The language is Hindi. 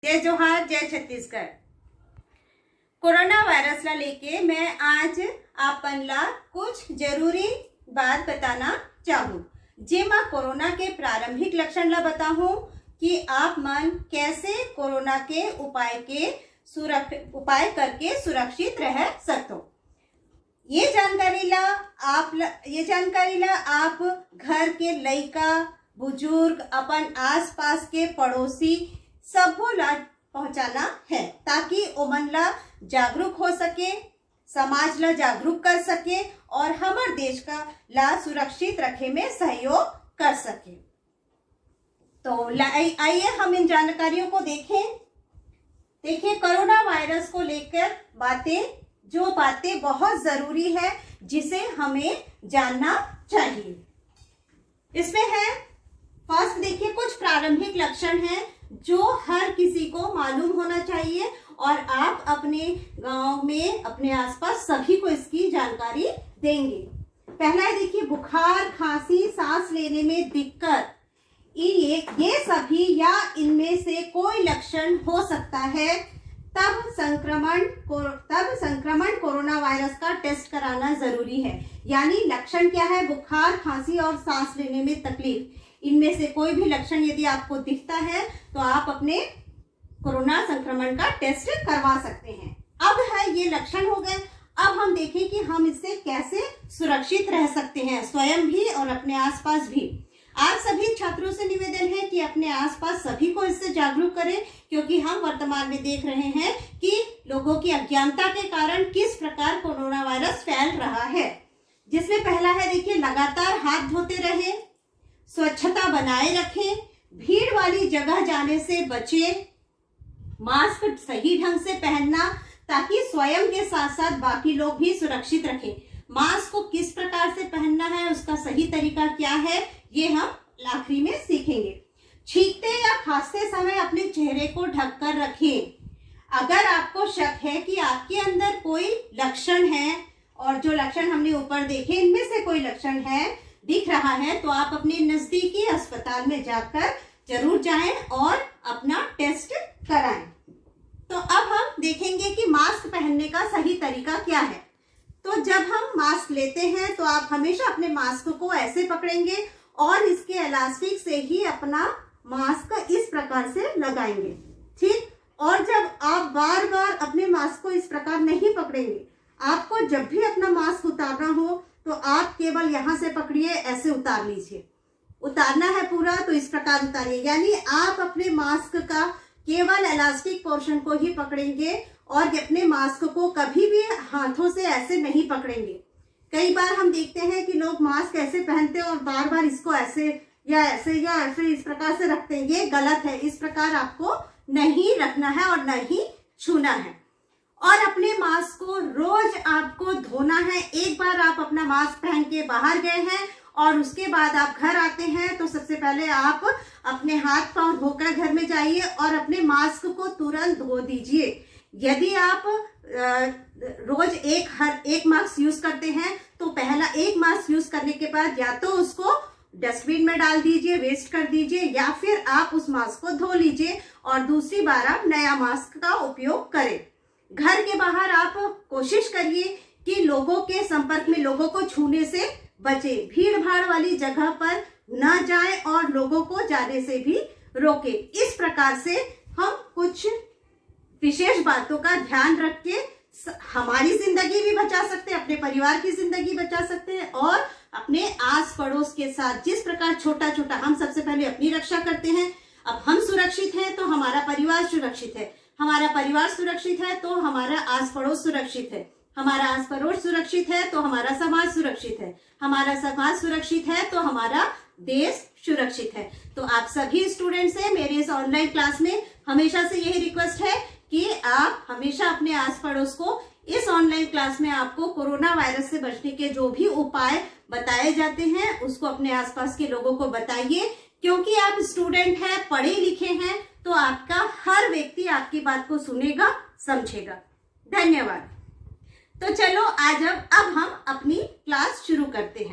जय जोहार, जय छत्तीसगढ़। कोरोना वायरस ला लेके मैं आज आपन ला कुछ जरूरी बात बताना चाहूँ, जेमा कोरोना के प्रारंभिक लक्षण ला बताहूँ कि आप मन कैसे कोरोना के उपाय करके सुरक्षित रह सकते। ये जानकारी ला आप घर के लइका, बुजुर्ग, अपन आसपास के पड़ोसी सबो ला पहुंचाना है, ताकि ओमन ला जागरूक हो सके, समाज ला जागरूक कर सके और हमारे देश का ला सुरक्षित रखे में सहयोग कर सके। तो आइए हम इन जानकारियों को देखें। देखिए, कोरोना वायरस को लेकर बातें बहुत जरूरी है, जिसे हमें जानना चाहिए। इसमें है फर्स्ट, देखिए कुछ प्रारंभिक लक्षण हैं जो हर किसी को मालूम होना चाहिए और आप अपने गांव में, अपने आसपास सभी को इसकी जानकारी देंगे। पहला है, देखिए बुखार, खांसी, सांस लेने में दिक्कत, ये सभी या इनमें से कोई लक्षण हो सकता है। तब संक्रमण कोरोना वायरस का टेस्ट कराना जरूरी है। यानी लक्षण क्या है? बुखार, खांसी और सांस लेने में तकलीफ, इनमें से कोई भी लक्षण यदि आपको दिखता है तो आप अपने कोरोना संक्रमण का टेस्ट करवा सकते हैं। अब है ये लक्षण हो गए, अब हम देखें कि हम इससे कैसे सुरक्षित रह सकते हैं, स्वयं भी और अपने आसपास भी। आप सभी छात्रों से निवेदन है कि अपने आसपास सभी को इससे जागरूक करें, क्योंकि हम वर्तमान में देख रहे हैं कि लोगों की अज्ञानता के कारण किस प्रकार कोरोना वायरस फैल रहा है। जिसमें पहला है, देखिए लगातार हाथ धोते रहे, स्वच्छता बनाए रखें, भीड़ वाली जगह जाने से बचें, मास्क सही ढंग से पहनना ताकि स्वयं के साथ साथ बाकी लोग भी सुरक्षित रखें। मास्क को किस प्रकार से पहनना है, उसका सही तरीका क्या है, ये हम आखिरी में सीखेंगे। छींकते या खांसते समय अपने चेहरे को ढककर रखें। अगर आपको शक है कि आपके अंदर कोई लक्षण है और जो लक्षण हमने ऊपर देखे इनमें से कोई लक्षण है, दिख रहा है, तो आप अपने नजदीकी अस्पताल में जाकर जरूर जाएं और अपना टेस्ट कराएं। तो अब हम देखेंगे कि मास्क पहनने का सही तरीका क्या है। तो जब हम मास्क लेते हैं तो आप हमेशा अपने मास्क को ऐसे पकड़ेंगे और इसके इलास्टिक से ही अपना मास्क इस प्रकार से लगाएंगे, ठीक। और जब आप बार बार अपने मास्क को इस प्रकार नहीं पकड़ेंगे, आपको जब भी अपना मास्क उतारना हो तो आप केवल यहाँ से पकड़िए, ऐसे उतार लीजिए। उतारना है पूरा तो इस प्रकार उतारिए, यानी आप अपने मास्क का केवल इलास्टिक पोर्शन को ही पकड़ेंगे और अपने मास्क को कभी भी हाथों से ऐसे नहीं पकड़ेंगे। कई बार हम देखते हैं कि लोग मास्क ऐसे पहनते हैं और बार बार इसको ऐसे या ऐसे या ऐसे इस प्रकार से रखते हैं, ये गलत है। इस प्रकार आपको नहीं रखना है और नहीं छूना है। और अपने मास्क को रोज आपको धोना है। एक बार आप अपना मास्क पहन के बाहर गए हैं और उसके बाद आप घर आते हैं तो सबसे पहले आप अपने हाथ पांव धोकर घर में जाइए और अपने मास्क को तुरंत धो दीजिए। यदि आप रोज एक मास्क यूज करते हैं तो पहला एक मास्क यूज करने के बाद या तो उसको डस्टबिन में डाल दीजिए, वेस्ट कर दीजिए, या फिर आप उस मास्क को धो लीजिए और दूसरी बार आप नया मास्क का उपयोग करें। घर के बाहर आप कोशिश करिए कि लोगों के संपर्क में, लोगों को छूने से बचे, भीड़ भाड़ वाली जगह पर न जाएं और लोगों को जाने से भी रोके। इस प्रकार से हम कुछ विशेष बातों का ध्यान रख के हमारी जिंदगी भी बचा सकते हैं, अपने परिवार की जिंदगी बचा सकते हैं और अपने आस पड़ोस के साथ जिस प्रकार छोटा छोटा हम सबसे पहले अपनी रक्षा करते हैं। अब हम सुरक्षित हैं तो हमारा परिवार सुरक्षित है, हमारा परिवार सुरक्षित है तो हमारा आस पड़ोस सुरक्षित है, हमारा आस पड़ोस सुरक्षित है तो हमारा समाज सुरक्षित है, हमारा समाज सुरक्षित है तो हमारा देश सुरक्षित है। तो आप सभी स्टूडेंट से मेरे इस ऑनलाइन क्लास में हमेशा से यही रिक्वेस्ट है कि आप हमेशा अपने आस पड़ोस को इस ऑनलाइन क्लास में आपको कोरोना वायरस से बचने के जो भी उपाय बताए जाते हैं उसको अपने आसपास के लोगों को बताइए, क्योंकि आप स्टूडेंट हैं, पढ़े लिखे हैं, तो आपका हर व्यक्ति आपकी बात को सुनेगा, समझेगा। धन्यवाद। तो चलो आज अब हम अपनी क्लास शुरू करते हैं।